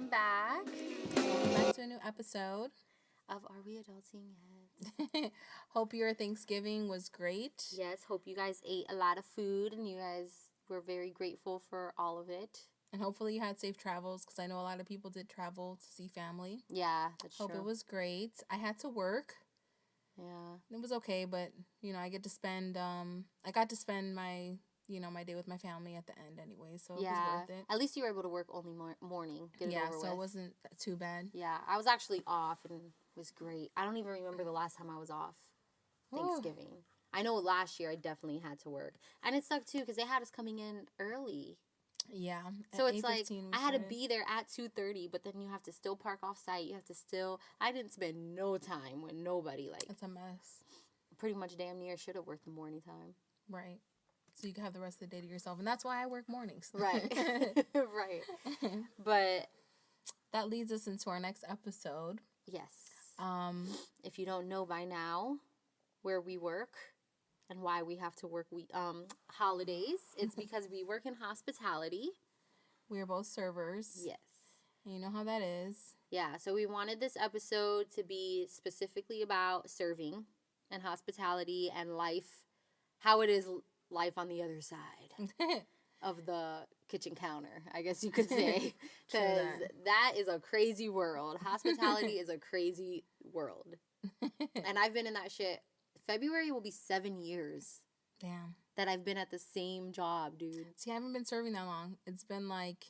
welcome back. Welcome back to a new episode of Are We Adulting Yet? Hope your Thanksgiving was great. Yes, hope you guys ate a lot of food and you guys were very grateful for all of it. And hopefully you had safe travels because I know a lot of people did travel to see family. Yeah, that's true. Hope it was great. I had to work. Yeah. It was okay, but, I get to spend, I got to spend my day with my family at the end anyway, so it was worth it. At least you were able to work only morning, get it over with. So it wasn't too bad. Yeah, I was actually off and it was great. I don't even remember the last time I was off Thanksgiving. Ooh. I know last year I definitely had to work. And it sucked too because they had us coming in early. Yeah. So it's like I had to be there at 2:30, but then you have to still park off site. You have to still. I didn't spend no time with nobody. Like it's a mess. Pretty much damn near should have worked the morning time. Right. So you can have the rest of the day to yourself, and that's why I work mornings. Right. Right. But that leads us into our next episode. Yes. If you don't know by now where we work and why we have to work holidays, it's because we work in hospitality. We are both servers. Yes. And you know how that is. Yeah, so we wanted this episode to be specifically about serving and hospitality and life, how it is life on the other side of the kitchen counter, I guess you could say. Because that is a crazy world. Hospitality is a crazy world. And I've been in that shit. February will be 7 years. Damn. That I've been at the same job, dude. See, I haven't been serving that long. It's been like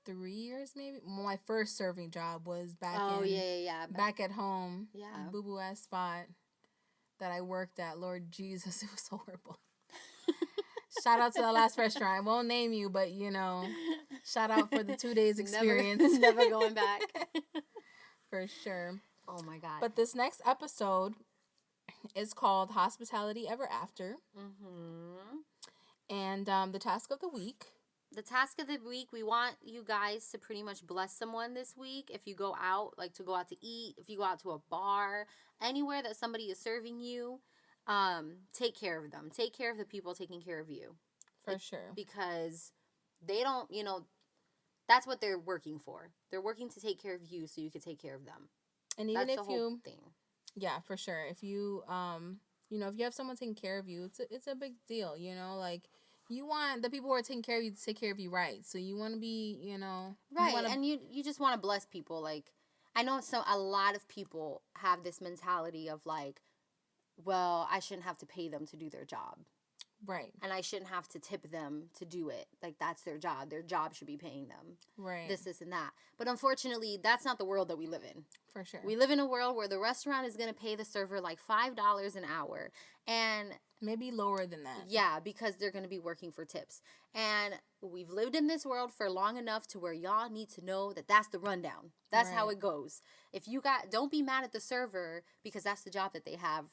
3 years, maybe. Well, my first serving job was back back at home. Yeah. Boo-boo ass spot that I worked at. Lord Jesus, it was horrible. Shout out to the last restaurant. I won't name you, but, shout out for the 2 days experience. Never going back. For sure. Oh, my God. But this next episode is called Hospitality Ever After. Mm-hmm. And the task of the week. The task of the week, we want you guys to pretty much bless someone this week. If you go out, like to go out to eat, if you go out to a bar, anywhere that somebody is serving you, take care of them. Take care of the people taking care of you. For sure. Because they don't, that's what they're working for. They're working to take care of you so you can take care of them. And even that's if the whole thing. Yeah, for sure. If you, if you have someone taking care of you, it's a big deal, like, you want the people who are taking care of you to take care of you right. So you want to be, Right, and you just want to bless people. Like, I know a lot of people have this mentality of, like, well, I shouldn't have to pay them to do their job. Right. And I shouldn't have to tip them to do it. Like, that's their job. Their job should be paying them. Right. This, and that. But unfortunately, that's not the world that we live in. For sure. We live in a world where the restaurant is going to pay the server like $5 an hour. And maybe lower than that. Yeah, because they're going to be working for tips. And we've lived in this world for long enough to where y'all need to know that that's the rundown. That's how it goes. If you don't be mad at the server because that's the job that they have.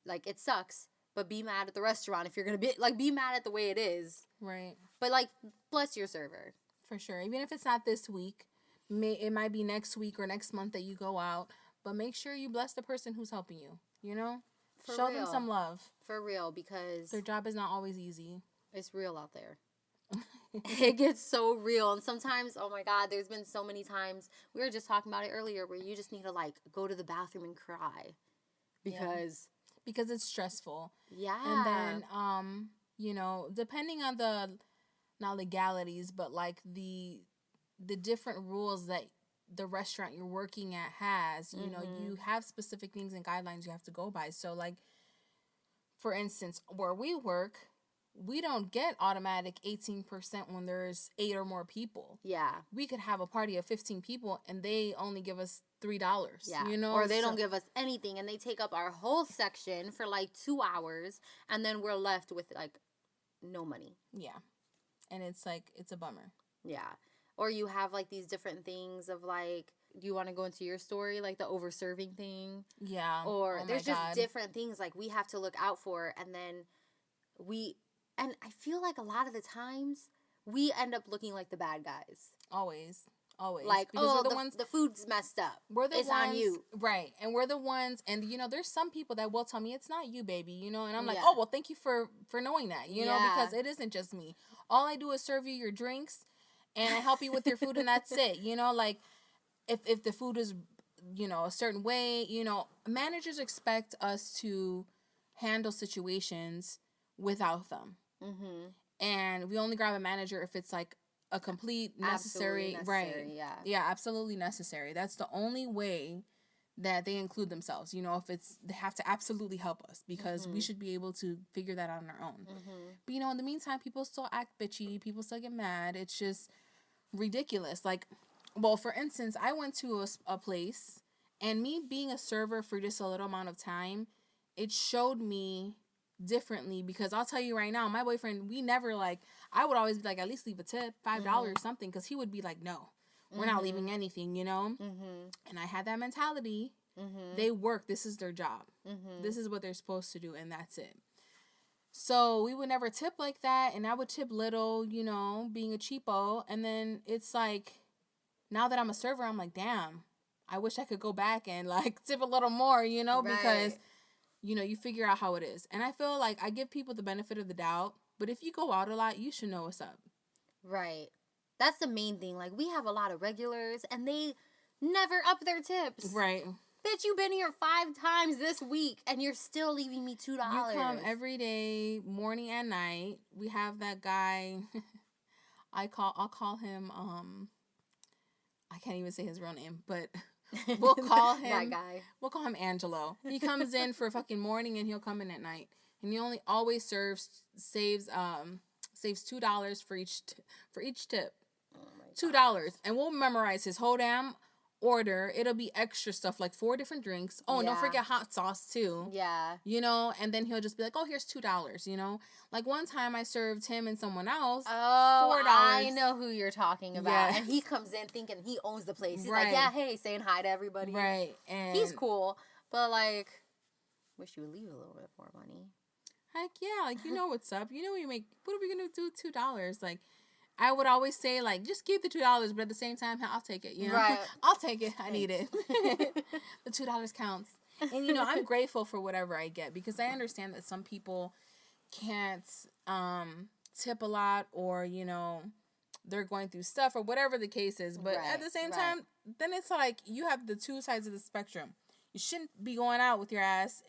Like, it sucks. But be mad at the restaurant if you're going to be mad at the way it is. Right. But, like, bless your server. For sure. Even if it's not this week, it might be next week or next month that you go out. But make sure you bless the person who's helping you, Show them some love. For real, because their job is not always easy. It's real out there. It gets so real. And sometimes, oh, my God, there's been so many times. We were just talking about it earlier where you just need to, like, go to the bathroom and cry. Because... Yeah. Because it's stressful. Yeah. And then, depending on the, not legalities, but like the different rules that the restaurant you're working at has, you have specific things and guidelines you have to go by. So like, for instance, where we work, we don't get automatic 18% when there's 8 or more people. Yeah. We could have a party of 15 people and they only give us $3. Yeah. Or they don't give us anything and they take up our whole section for like 2 hours and then we're left with like no money. Yeah. And it's like, it's a bummer. Yeah. Or you have like these different things of like, do you want to go into your story, like the over-serving thing? Yeah. Or there's just different things like we have to look out for and then and I feel like a lot of the times we end up looking like the bad guys. Always. Like, because the food's messed up. It's on you. Right. And we're the ones, and, there's some people that will tell me, it's not you, baby, and I'm like, Yeah. oh, well, thank you for knowing that, because it isn't just me. All I do is serve you your drinks, and I help you with your food and that's it. You know, like if the food is, you know, a certain way, you know, managers expect us to handle situations without them. Mm-hmm. And we only grab a manager if it's like a complete necessary, right? Yeah, absolutely necessary. That's the only way that they include themselves. You know, if it's, they have to absolutely help us because we should be able to figure that out on our own. But you know, in the meantime, people still act bitchy. People still get mad. It's just ridiculous. Like, well, for instance, I went to a place, and me being a server for just a little amount of time, it showed me differently, because I'll tell you right now, my boyfriend, we never, like, I would always be like, at least leave a tip, $5 or something, because he would be like, no, we're not leaving anything, you know? And I had that mentality. They work. This is their job. This is what they're supposed to do, and that's it. So we would never tip like that, and I would tip little, you know, being a cheapo. And then it's like, now that I'm a server, I'm like, damn, I wish I could go back and like tip a little more, you know, because, you know, you figure out how it is. And I feel like I give people the benefit of the doubt, but if you go out a lot, you should know what's up. Right. That's the main thing. Like, we have a lot of regulars, and they never up their tips. Right. Bitch, you've been here 5 times this week, and you're still leaving me $2. You come every day, morning and night. We have that guy. I'll call him. I can't even say his real name, but we'll call him that guy. We'll call him Angelo. He comes in for fucking morning, and he'll come in at night, and he only always saves $2 for each tip. Oh, $2, and we'll memorize his whole damn order. It'll be extra stuff, like 4 different drinks. Oh, and don't forget hot sauce too. Yeah. You know, and then he'll just be like, oh, here's $2, you know? Like, one time I served him and someone else $4. I know who you're talking about. Yes. And he comes in thinking he owns the place. He's like, yeah, hey, saying hi to everybody. Right. And he's cool, but like, wish you would leave a little bit more money. Heck yeah, like, you know what's up. You know what are we gonna do with $2? Like, I would always say, like, just keep the $2, but at the same time, I'll take it, you know? Right. I'll take it. I need it. The $2 counts. And, you know, I'm grateful for whatever I get, because I understand that some people can't tip a lot, or, you know, they're going through stuff or whatever the case is. But at the same time, then it's like you have the 2 sides of the spectrum. You shouldn't be going out with your ass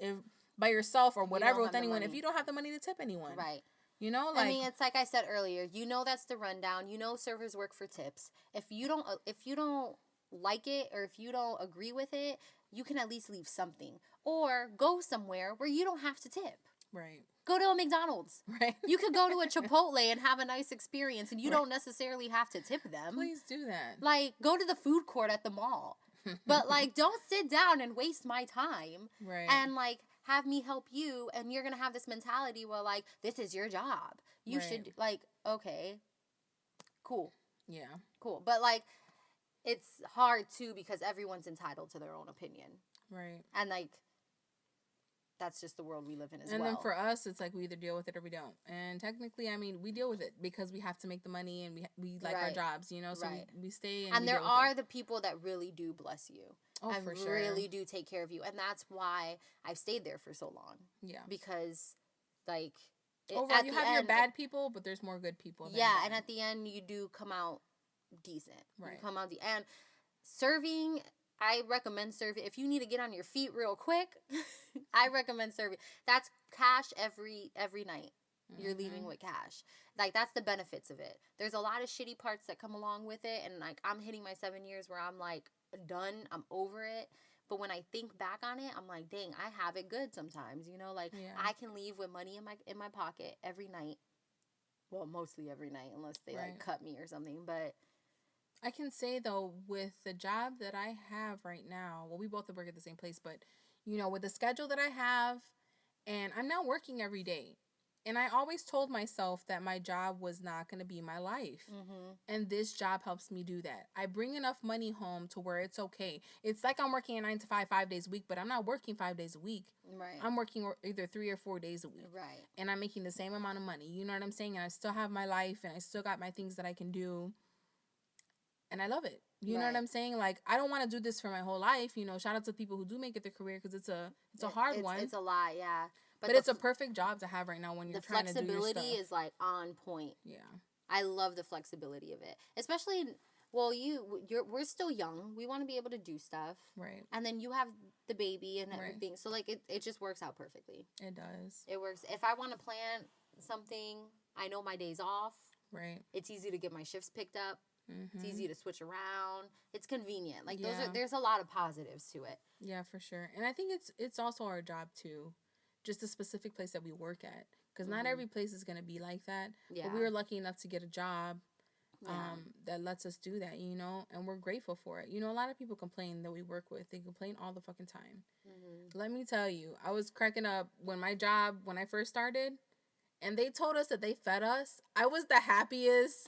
by yourself or whatever with anyone if you don't have the money to tip anyone. Right. You know, like, I mean, it's like I said earlier. You know, that's the rundown. You know, servers work for tips. If you don't like it, or if you don't agree with it, you can at least leave something, or go somewhere where you don't have to tip. Right. Go to a McDonald's. Right. You could go to a Chipotle and have a nice experience, and you don't necessarily have to tip them. Please do that. Like, go to the food court at the mall. But, like, don't sit down and waste my time. Right. And, like, have me help you, and you're going to have this mentality where, like, this is your job. You should, like, okay, cool. Yeah. Cool. But, like, it's hard, too, because everyone's entitled to their own opinion. Right. And, like, that's just the world we live in as well. And then for us, it's like we either deal with it or we don't. And technically, I mean, we deal with it because we have to make the money, and we like our jobs, you know? So we stay and there are the people that really do bless you. Oh, and for sure. really do take care of you. And that's why I've stayed there for so long. Yeah. Because, like, overall, you have your bad people, but there's more good people. And at the end, you do come out decent. Right. You come out and serving, I recommend serving. If you need to get on your feet real quick, I recommend serving. That's cash every night. You're leaving with cash. Like, that's the benefits of it. There's a lot of shitty parts that come along with it, and, like, I'm hitting my 7 years where I'm, like, done. I'm over it. But when I think back on it, I'm like, dang, I have it good sometimes. You know, like, I can leave with money in my pocket every night. Well, mostly every night, unless they, like, cut me or something. But I can say, though, with the job that I have right now, well, we both work at the same place, but, you know, with the schedule that I have, and I'm now working every day. And I always told myself that my job was not going to be my life. Mm-hmm. And this job helps me do that. I bring enough money home to where it's okay. It's like I'm working a 9 to 5, 5 days a week, but I'm not working 5 days a week. Right. I'm working either 3 or 4 days a week. Right. And I'm making the same amount of money. You know what I'm saying? And I still have my life, and I still got my things that I can do. And I love it. You know what I'm saying? Like, I don't want to do this for my whole life. You know, shout out to people who do make it their career, because it's a hard one. It's a lot, yeah. But it's a perfect job to have right now when you're trying to do your stuff. The flexibility is, like, on point. Yeah. I love the flexibility of it, especially. Well, we're still young. We want to be able to do stuff, right? And then you have the baby and Right. everything, so like it just works out perfectly. It does. It works. If I want to plan something, I know my days off. Right. It's easy to get my shifts picked up. Mm-hmm. It's easy to switch around. It's convenient. Like Yeah. there's a lot of positives to it. Yeah, for sure. And I think it's also our job too, just the specific place that we work at, because not every place is going to be like that. Yeah. But we were lucky enough to get a job that lets us do that, you know, and we're grateful for it. You know, a lot of people complain that we work with. They complain all the fucking time. Let me tell you, I was cracking up when I first started, and they told us that they fed us. I was the happiest.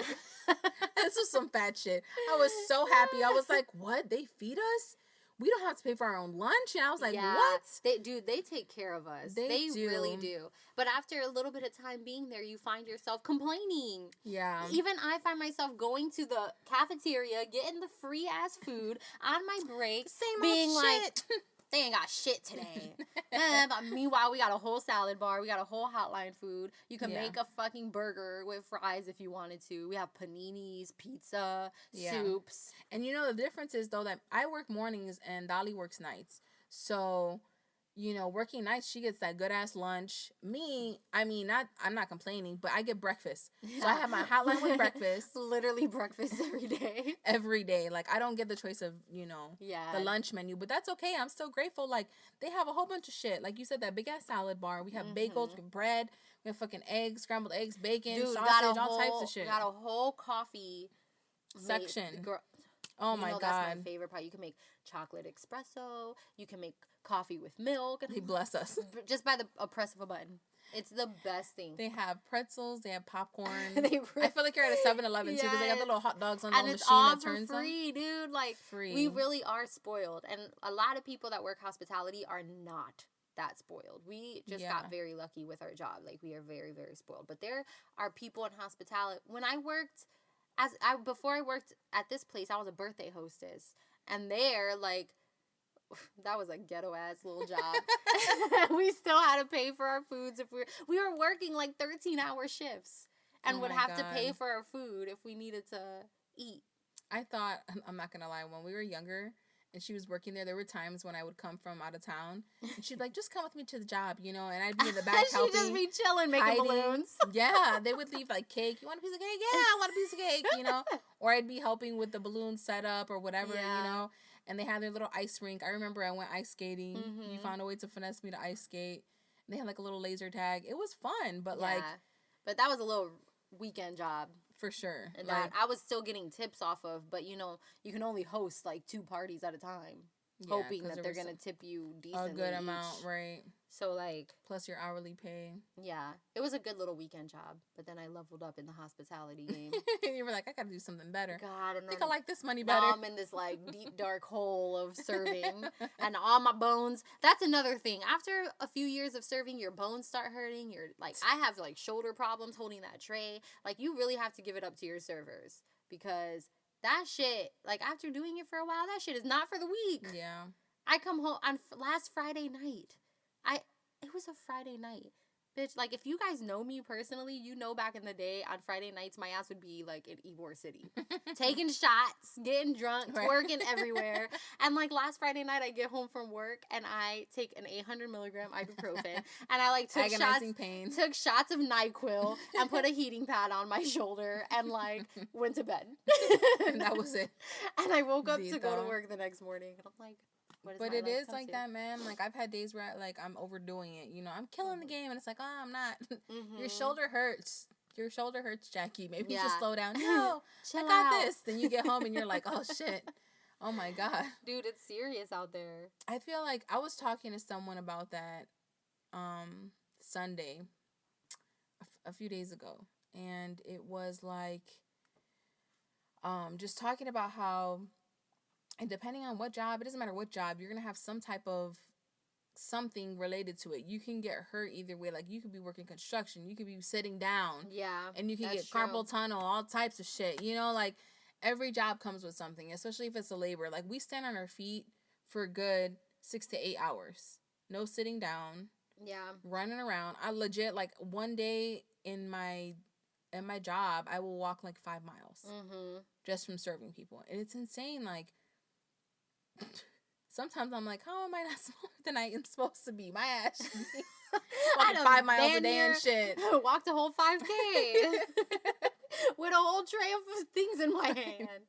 This was some fat shit. I was so happy. I was like, what? They feed us? We don't have to pay for our own lunch? And I was like, what? They take care of us. They do. really do. But after a little bit of time being there, you find yourself complaining. Yeah. Even I find myself going to the cafeteria, getting the free ass food on my break, being like, shit. They ain't got shit today. But meanwhile, we got a whole salad bar. We got a whole hotline food. You can make a fucking burger with fries if you wanted to. We have paninis, pizza, soups. And you know, the difference is, though, that I work mornings and Dali works nights. So, you know, working nights, she gets that good-ass lunch. Me, I mean, I'm not complaining, but I get breakfast. So I have my hotline with breakfast. Literally breakfast every day. Every day. Like, I don't get the choice of, you know, the lunch menu. But that's okay. I'm still grateful. Like, they have a whole bunch of shit. Like you said, that big-ass salad bar. We have bagels, bread. We have fucking eggs, scrambled eggs, bacon, sausage, all types of shit. We got a whole coffee section. Oh my God. That's my favorite part. You can make chocolate espresso. You can make coffee with milk. They bless us. Just by a press of a button. It's the best thing. They have pretzels. They have popcorn. I feel like you're at a 7-Eleven too, because they got the little hot dogs on the machine that turns on. And it's all free, dude. Like, free. We really are spoiled. And a lot of people that work hospitality are not that spoiled. We just got very lucky with our job. Like, we are very, very spoiled. But there are people in hospitality. When I worked... before I worked at this place, I was a birthday hostess. And there, like, that was a ghetto-ass little job. We still had to pay for our foods. If we were working, like, 13-hour shifts. And would have to pay for our food if we needed to eat. I thought, I'm not going to lie, when we were younger... and she was working there were times when I would come from out of town, and she'd be like, just come with me to the job, you know, and I'd be in the back helping. She'd just be chilling, making balloons. Yeah, they would leave, like, cake. You want a piece of cake? Yeah, I want a piece of cake, you know. Or I'd be helping with the balloon setup or whatever, you know. And they had their little ice rink. I remember I went ice skating. You found a way to finesse me to ice skate. And they had, like, a little laser tag. It was fun, but, like... But that was a little weekend job. For sure. And that I was still getting tips off of, but, you know, you can only host, like, 2 parties at a time. Hoping that they're going to tip you decently. A good amount, right. So, like... plus your hourly pay. Yeah. It was a good little weekend job. But then I leveled up in the hospitality game. You were like, I got to do something better. God. And I think I like this money better. Now I'm in this, like, deep, dark hole of serving. And all my bones... That's another thing. After a few years of serving, your bones start hurting. You're, like... I have, like, shoulder problems holding that tray. Like, you really have to give it up to your servers. Because... that shit, like, after doing it for a while, that shit is not for the weak. Yeah. I come home on last Friday night. It was a Friday night. Bitch, like, if you guys know me personally, you know back in the day, on Friday nights, my ass would be, like, in Ybor City. Taking shots, getting drunk, twerking everywhere. And, like, last Friday night, I get home from work, and I take an 800 milligram ibuprofen. And I, like, took shots of NyQuil and put a heating pad on my shoulder and, like, went to bed. And that was it. And I woke up to go to work the next morning. And I'm like... But it is like that, man. Like, I've had days where, like, I'm overdoing it. You know, I'm killing the game, and it's like, oh, I'm not. Your shoulder hurts. Your shoulder hurts, Jackie. Maybe you should slow down. No, I got this. Then you get home, and you're like, oh, shit. Oh, my God. Dude, it's serious out there. I feel like I was talking to someone about that Sunday a few days ago. And it was, like, just talking about how... and depending on what job, it doesn't matter what job, you're going to have some type of something related to it. You can get hurt either way. Like, you could be working construction. You could be sitting down. Yeah. And you can get carpal tunnel, all types of shit. You know, like, every job comes with something, especially if it's a labor. Like, we stand on our feet for a good 6 to 8 hours. No sitting down. Yeah. Running around. I legit, like, one day in my at my job, I will walk like 5 miles just from serving people. And it's insane. Like, sometimes I'm like, how am I not smaller than I am supposed to be? My ass should be walking 5 miles a day and shit. Walked a whole 5K with a whole tray of things in my hand.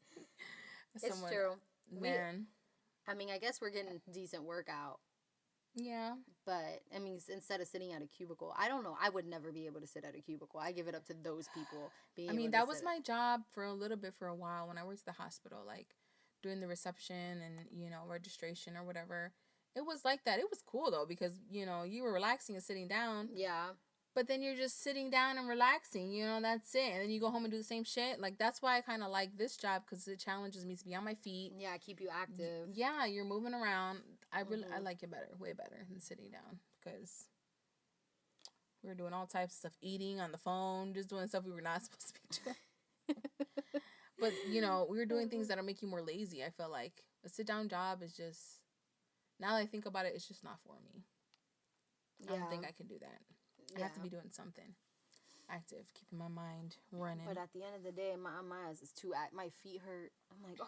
It's true. Man. I mean, I guess we're getting decent workout. Yeah. But, I mean, instead of sitting at a cubicle, I don't know. I would never be able to sit at a cubicle. I give it up to those people. That was my job for a little bit, for a while, when I worked at the hospital, like, doing the reception and, you know, registration or whatever. It was like that. It was cool, though, because, you know, you were relaxing and sitting down. Yeah. But then you're just sitting down and relaxing, you know, that's it. And then you go home and do the same shit. Like, that's why I kind of like this job, because it challenges me to be on my feet. Yeah, keep you active. Yeah, you're moving around. I like it better, way better than sitting down, because we were doing all types of stuff, eating on the phone, just doing stuff we were not supposed to be doing. But, you know, we were doing things that'll make you more lazy. I feel like a sit-down job is just, now that I think about it, it's just not for me. Yeah. I don't think I can do that. I have to be doing something active, keeping my mind running. But at the end of the day, my ass is too my feet hurt. I'm like,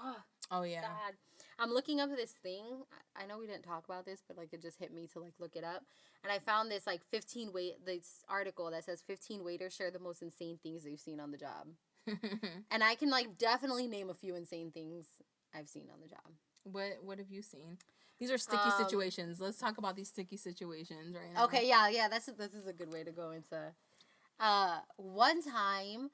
oh yeah. God. I'm looking up this thing. I know we didn't talk about this, but like it just hit me to like look it up. And I found this like this article that says 15 waiters share the most insane things they've seen on the job. And I can like definitely name a few insane things I've seen on the job. What have you seen? These are sticky situations. Let's talk about these sticky situations right now. Okay, yeah. This is a good way to go into. One time,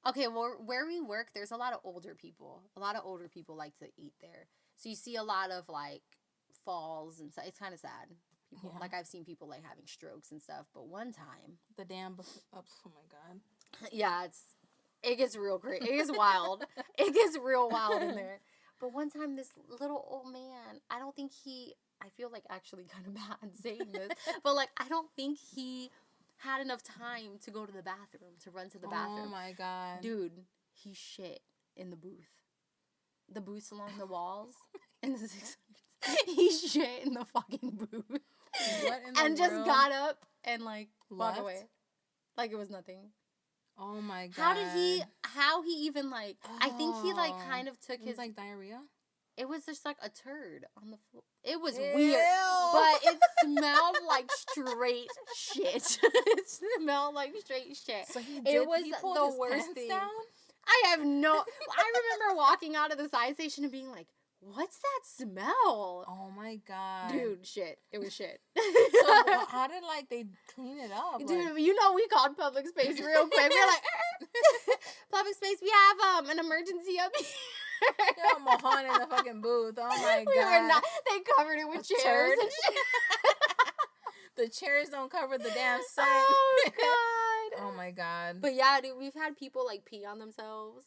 okay, where we work, there's a lot of older people. A lot of older people like to eat there. So you see a lot of like falls and stuff. It's kind of sad. People, like I've seen people like having strokes and stuff. But one time, oh my God. Yeah, it gets real crazy. It gets wild. It gets real wild in there. But one time, this little old man, I feel like actually kind of bad saying this, but like, I don't think he had enough time to go to the bathroom, to run to the bathroom. Oh my God. Dude, he shit in the booth. The booths along the walls in the 600s. He shit in the fucking booth. What in the and world? Just got up and like walked Left? away. Like it was nothing. Oh my God. How he even like, I think he like kind of took his. Like diarrhea? It was just like a turd on the floor. It was Ew. weird. But it smelled like straight shit. It smelled like straight shit. So he was the worst thing. Down? I remember walking out of the science station and being like, what's that smell? Oh my God. Dude, shit. It was shit. So how did like they clean it up? Dude, like... you know we called public space real quick. We were like, public space, we have an emergency up here. Yeah, Mohan in the fucking booth. Oh my God. They covered it with chairs and shit. The chairs don't cover the damn set. Oh God. Oh my God. But yeah, dude, we've had people like pee on themselves.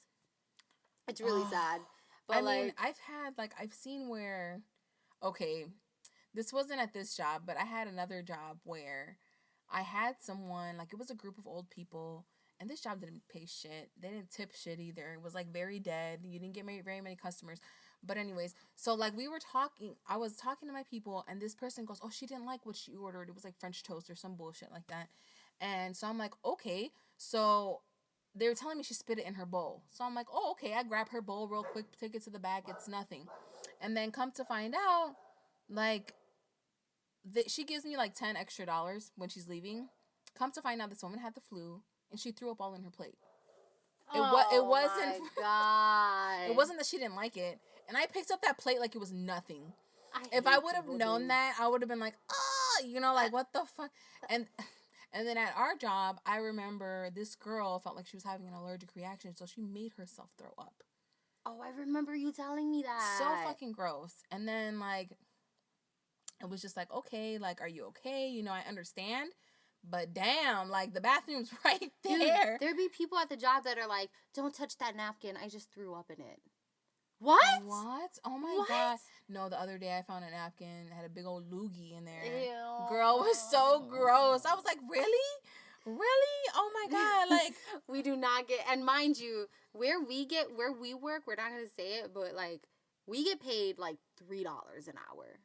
It's really sad. But I mean, I've seen where, okay, this wasn't at this job, but I had another job where I had someone, like, it was a group of old people, and this job didn't pay shit. They didn't tip shit either. It was, like, very dead. You didn't get very many customers. But anyways, so, like, I was talking to my people, and this person goes, oh, she didn't like what she ordered. It was, like, French toast or some bullshit like that. And so I'm like, okay. So they were telling me she spit it in her bowl. So I'm like, oh, okay. I grab her bowl real quick, take it to the bag. It's nothing. And then come to find out, like, she gives me, like, $10 extra when she's leaving. Come to find out this woman had the flu, and she threw up all in her plate. It wasn't. My God. It wasn't that she didn't like it. And I picked up that plate like it was nothing. If I would have known that, I would have been like, oh, you know, like, what the fuck? And then at our job, I remember this girl felt like she was having an allergic reaction, so she made herself throw up. Oh, I remember you telling me that. So fucking gross. And then, like, it was just like, okay, like, are you okay? You know, I understand. But damn, like, the bathroom's right there. Dude, there'd be people at the job that are like, don't touch that napkin. I just threw up in it. What? Oh my God. No, the other day I found a napkin that had a big old loogie in there. Ew. Girl, was so gross. I was like, really? Really? Oh my God. Like, we do not get, and mind you, where we work, we're not going to say it, but like, we get paid like $3 an hour.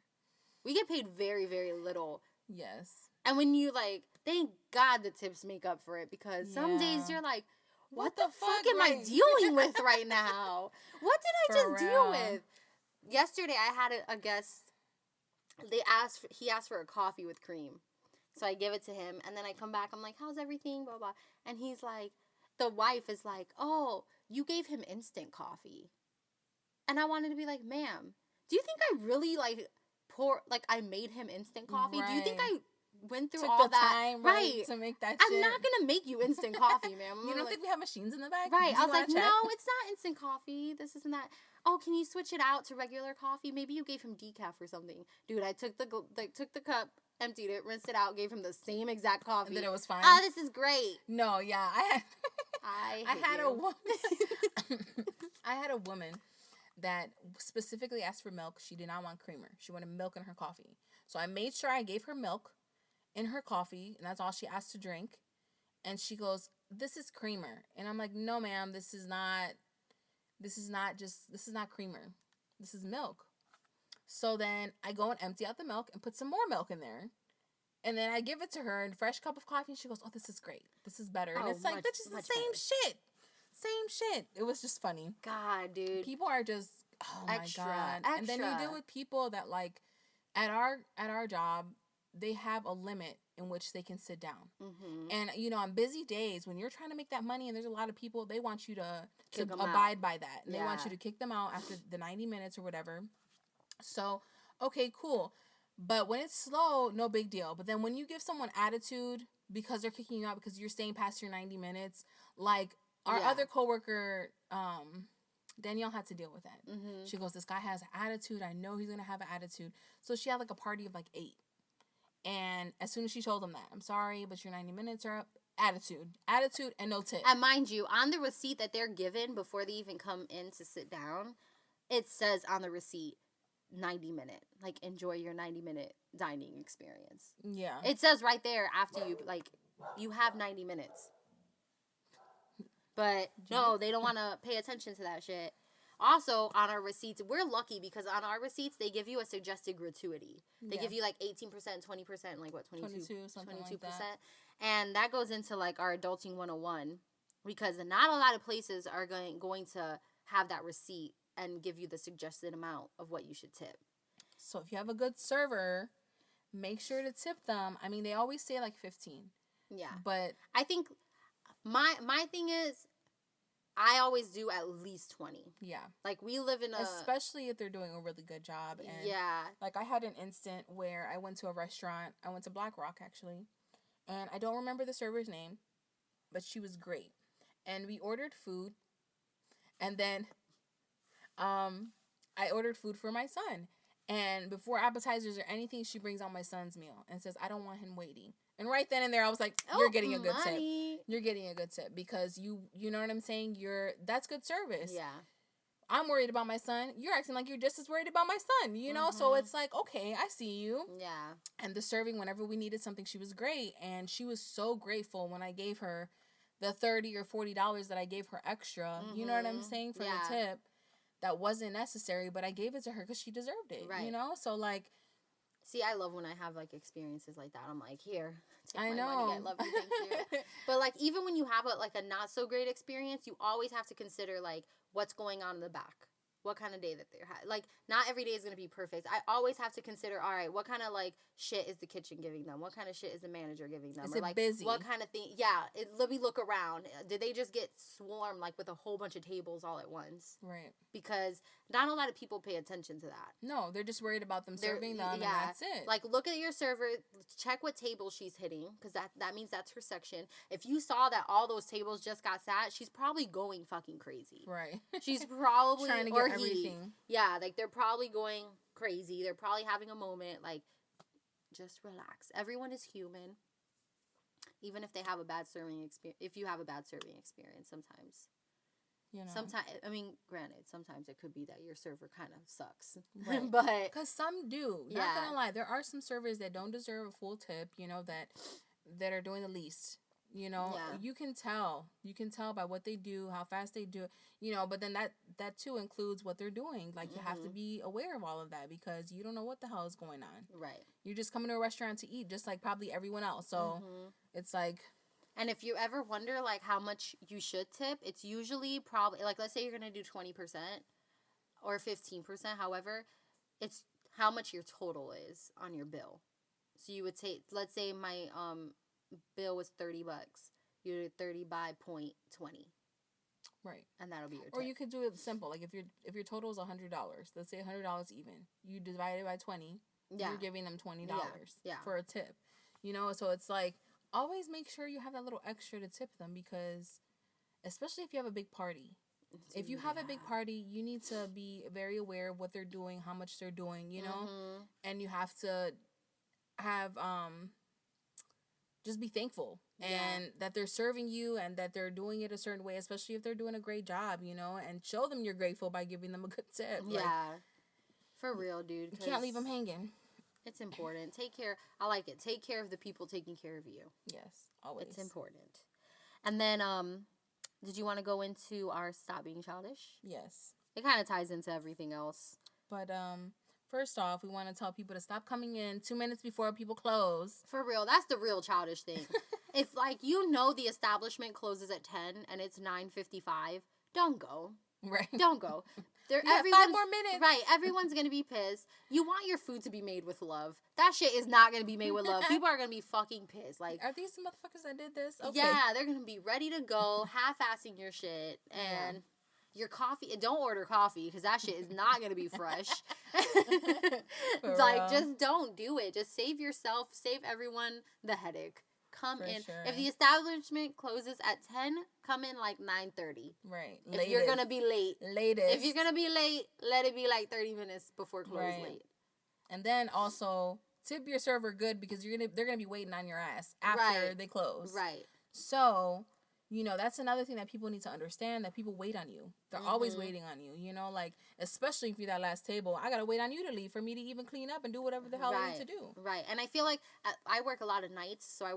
We get paid very, very little. Yes. And when you like, thank God the tips make up for it, because some days you're like, what the fuck am I dealing with right now? What did I just deal with? Yesterday, I had a guest. He asked for a coffee with cream. So I give it to him, and then I come back. I'm like, how's everything? Blah, blah. And he's like, the wife is like, oh, you gave him instant coffee. And I wanted to be like, ma'am, do you think I really, I made him instant coffee? Right. Do you think I went through all that? Time, right, to make that shit? I'm not going to make you instant coffee, ma'am. You don't think we have machines in the back? Right. I was like, no, it's not instant coffee. This isn't that. Oh, can you switch it out to regular coffee? Maybe you gave him decaf or something. Dude, I took the cup, emptied it, rinsed it out, gave him the same exact coffee. And then it was fine. Oh, this is great. No, yeah, I had a woman that specifically asked for milk. She did not want creamer. She wanted milk in her coffee. So I made sure I gave her milk in her coffee, and that's all she asked to drink. And she goes, "This is creamer." And I'm like, "No, ma'am, this is not creamer. This is milk." So then I go and empty out the milk and put some more milk in there. And then I give it to her in a fresh cup of coffee, and she goes, "Oh, this is great. This is better." And it's like, that's just the same shit. Same shit. It was just funny. God, dude. People are just, oh extra, my God. Extra. And then you deal with people that, like, at our job, they have a limit in which they can sit down. Mm-hmm. And, you know, on busy days, when you're trying to make that money and there's a lot of people, they want you to abide by that. And they want you to kick them out after the 90 minutes or whatever. So, okay, cool. But when it's slow, no big deal. But then when you give someone attitude because they're kicking you out because you're staying past your 90 minutes, like our other coworker, Danielle had to deal with that. Mm-hmm. She goes, "This guy has an attitude. I know he's going to have an attitude." So she had like a party of like 8. And as soon as she told him that, "I'm sorry, but your 90 minutes are up," attitude, and no tip. And mind you, on the receipt that they're given before they even come in to sit down, it says on the receipt, 90-minute. Like, enjoy your 90-minute dining experience. Yeah. It says right there after you have 90 minutes. But no, they don't want to pay attention to that shit. Also, on our receipts, we're lucky because on our receipts, they give you a suggested gratuity. They give you like 18%, 20%, like what, 22%? Like that. And that goes into like our Adulting 101 because not a lot of places are going to have that receipt and give you the suggested amount of what you should tip. So if you have a good server, make sure to tip them. I mean, they always say like 15. Yeah. But I think my thing is I always do at least 20. Yeah. Like, we live in especially if they're doing a really good job. And like, I had an instant where I went to a restaurant. I went to Black Rock, actually. And I don't remember the server's name, but she was great. And we ordered food. And then I ordered food for my son. And before appetizers or anything, she brings out my son's meal and says, "I don't want him waiting." And right then and there, I was like, "You're getting a good tip. You're getting a good tip because you know what I'm saying? That's good service." Yeah. I'm worried about my son. You're acting like you're just as worried about my son, you know? Mm-hmm. So it's like, okay, I see you. Yeah. And the serving, whenever we needed something, she was great. And she was so grateful when I gave her the $30 or $40 that I gave her extra. Mm-hmm. You know what I'm saying? For the tip. That wasn't necessary, but I gave it to her because she deserved it, you know? So, like... See, I love when I have, like, experiences like that. I'm like, here, take my money. I love you, thank you. But, like, even when you have, a not-so-great experience, you always have to consider, like, what's going on in the back. What kind of day that they're having. Like, not every day is going to be perfect. I always have to consider, all right, what kind of, like, shit is the kitchen giving them? What kind of shit is the manager giving them? Is it busy? What kind of thing? Yeah, let me look around. Did they just get swarmed, like, with a whole bunch of tables all at once? Right. Because not a lot of people pay attention to that. No, they're just worried about them serving them, and that's it. Like, look at your server. Check what table she's hitting, because that means that's her section. If you saw that all those tables just got sat, she's probably going fucking crazy. Right. She's probably... trying to get everything. Yeah, like, they're probably going crazy. They're probably having a moment. Like, just relax. Everyone is human. Even if they have a bad serving experience. If you have a bad serving experience, sometimes. You know. Sometimes, I mean, granted, sometimes it could be that your server kind of sucks. Right. But... because some do. Not gonna lie. There are some servers that don't deserve a full tip, you know, that are doing the least. You know, you can tell by what they do, how fast they do it, you know, but then that too includes what they're doing. Like, you have to be aware of all of that because you don't know what the hell is going on. Right. You're just coming to a restaurant to eat just like probably everyone else. So it's like, And if you ever wonder, like, how much you should tip, it's usually probably, like, let's say you're going to do 20% or 15%, however, it's how much your total is on your bill. So you would take, let's say my bill was $30. You do 30 by 0.20. Right. And that'll be your tip. Or you could do it simple. Like, if your total is $100, let's say $100 even, you divide it by 20, you're giving them $20 for a tip. You know, so it's like, always make sure you have that little extra to tip them, because especially if you have a big party. If you have a big party, you need to be very aware of what they're doing, how much they're doing, you know? And you have to have just be thankful and that they're serving you and that they're doing it a certain way, especially if they're doing a great job, you know, and show them you're grateful by giving them a good tip. Yeah. Like, for real, dude. You can't leave them hanging. It's important. Take care. I like it. Take care of the people taking care of you. Yes, always. It's important. And then, did you want to go into our stop being childish? Yes. It kind of ties into everything else. But, first off, we want to tell people to stop coming in 2 minutes before people close. For real. That's the real childish thing. If, like, you know the establishment closes at 10 and it's 9:55, don't go. Right. Don't go. You have 5 more minutes. Right. Everyone's going to be pissed. You want your food to be made with love. That shit is not going to be made with love. People are going to be fucking pissed. Like, are these the motherfuckers that did this? Okay. Yeah, they're going to be ready to go, half-assing your shit. And your coffee, and don't order coffee because that shit is not going to be fresh. Like, just don't do it. Just save yourself, save everyone the headache. Come in. Sure. If the establishment closes at 10, come in like 9:30. Right. If you're going to be late. Latest. If you're going to be late, let it be like 30 minutes before close late. And then also tip your server good, because they're going to be waiting on your ass after they close. Right. So, you know, that's another thing that people need to understand, that people wait on you. They're always waiting on you, you know, like, especially if you're that last table, I got to wait on you to leave for me to even clean up and do whatever the hell I need to do. Right. And I feel like I work a lot of nights, so I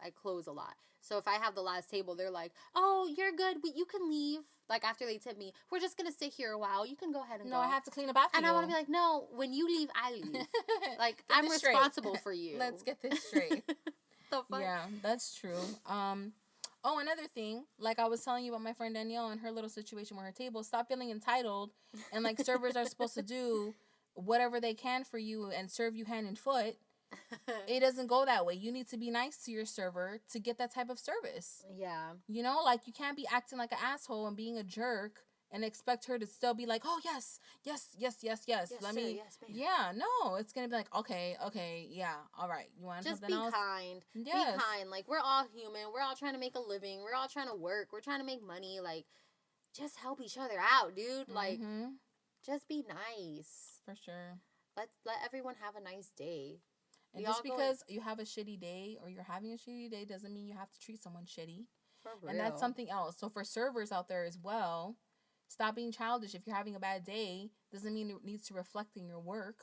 close a lot. So if I have the last table, they're like, oh, you're good, you can leave. Like, after they tip me, we're just going to sit here a while. You can go ahead and go. No, I have to clean up after you. And I want to be like, no, when you leave, I leave. Like, I'm responsible for you. Let's get this straight. The fuck? Yeah, that's true. Oh, another thing, like I was telling you about my friend Danielle and her little situation with her table. Stop feeling entitled, and like servers are supposed to do whatever they can for you and serve you hand and foot. It doesn't go that way. You need to be nice to your server to get that type of service. Yeah. You know, like, you can't be acting like an asshole and being a jerk and expect her to still be like, oh, yes. Let me. Yes, ma'am. Yeah, no, it's going to be like, okay, yeah, all right. You want just something else? Just be kind. Yes. Be kind. Like, we're all human. We're all trying to make a living. We're all trying to work. We're trying to make money. Like, just help each other out, dude. Like, just be nice. For sure. Let everyone have a nice day. And just because you have a shitty day or you're having a shitty day doesn't mean you have to treat someone shitty. For real. And that's something else. So for servers out there as well, stop being childish. If you're having a bad day, doesn't mean it needs to reflect in your work.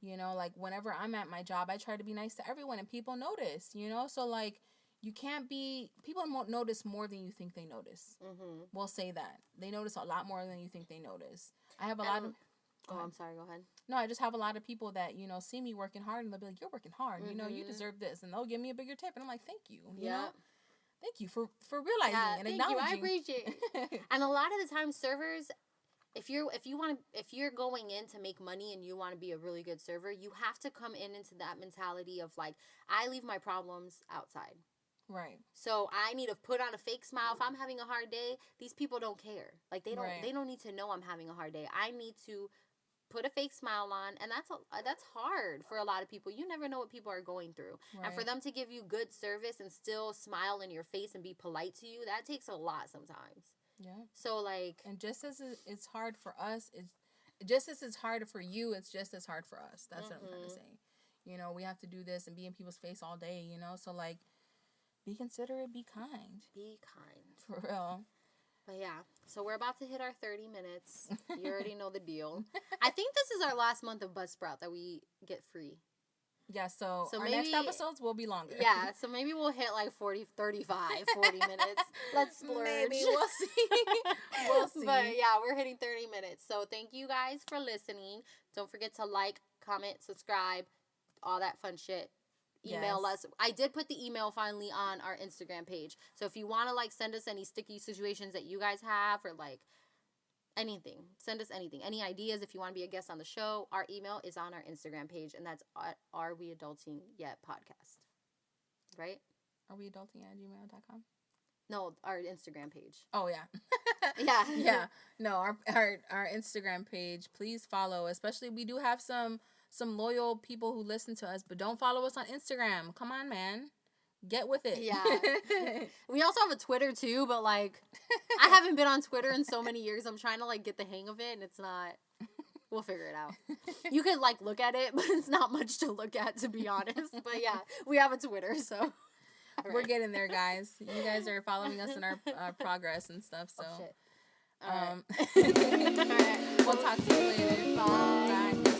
You know, like, whenever I'm at my job, I try to be nice to everyone, and people notice, you know? So, like, you can't be... People won't notice more than you think they notice. We'll say that. They notice a lot more than you think they notice. I have a lot of... Oh, I'm sorry. Go ahead. No, I just have a lot of people that, you know, see me working hard, and they'll be like, you're working hard. You know, you deserve this. And they'll give me a bigger tip. And I'm like, thank you. You know? Thank you for realizing and acknowledging. I appreciate it. And a lot of the time, servers, if you're going in to make money and you want to be a really good server, you have to come into that mentality of like, I leave my problems outside. Right. So I need to put on a fake smile. If I'm having a hard day, these people don't care. Like, they don't need to know I'm having a hard day. I need to put a fake smile on, and that's hard for a lot of people. You never know what people are going through. And for them to give you good service and still smile in your face and be polite to you, that takes a lot sometimes. Yeah. So, like... And just as it's hard for us, just as it's hard for you, it's just as hard for us. That's what I'm trying to say. You know, we have to do this and be in people's face all day, you know? So, like, be considerate, be kind. Be kind. For real. But yeah, so we're about to hit our 30 minutes. You already know the deal. I think this is our last month of Buzzsprout that we get free. Yeah, so our next episodes will be longer. Yeah, so maybe we'll hit like 40 minutes. Let's splurge. Maybe, we'll see. We'll see. But yeah, we're hitting 30 minutes. So thank you guys for listening. Don't forget to like, comment, subscribe, all that fun shit. email us. I did put the email finally on our Instagram page. So if you want to like send us any sticky situations that you guys have or like anything, send us anything. Any ideas if you want to be a guest on the show, our email is on our Instagram page, and that's Are We Adulting Yet Podcast. Right? Are we adulting at gmail.com? No, our Instagram page. Oh, yeah. Yeah. No, our Instagram page, please follow. Especially, we do have some loyal people who listen to us, but don't follow us on Instagram. Come on, man. Get with it. Yeah. We also have a Twitter too, but like I haven't been on Twitter in so many years. I'm trying to like get the hang of it, and it's not. We'll figure it out. You could like look at it, but it's not much to look at, to be honest. But yeah, we have a Twitter, so we're getting there, guys. You guys are following us in our progress and stuff. So, All right. We'll talk to you later. Bye. Bye.